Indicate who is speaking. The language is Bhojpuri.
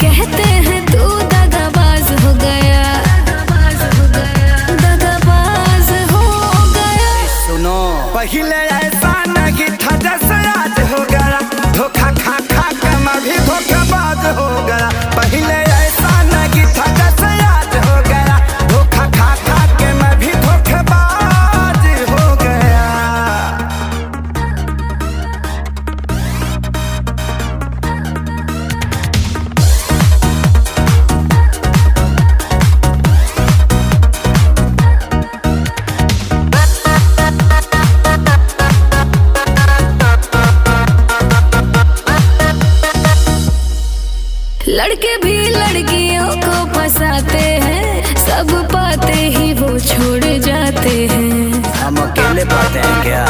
Speaker 1: कहते हैं तू दगाबाज हो गया, दगाबाज हो गया।
Speaker 2: सुनो पहले ऐसा नहीं था जैसे आज हो गया, धोखा खा खा के मैं भी धोखेबाज हो गया। पहले ऐसा नहीं था जैसे आज हो गया, धोखा खा खा के मैं भी धोखेबाज हो गया।
Speaker 1: लड़के भी लड़कियों को फंसाते हैं, सब पाते ही वो छोड़ जाते हैं।
Speaker 2: हम अकेले पाते हैं क्या?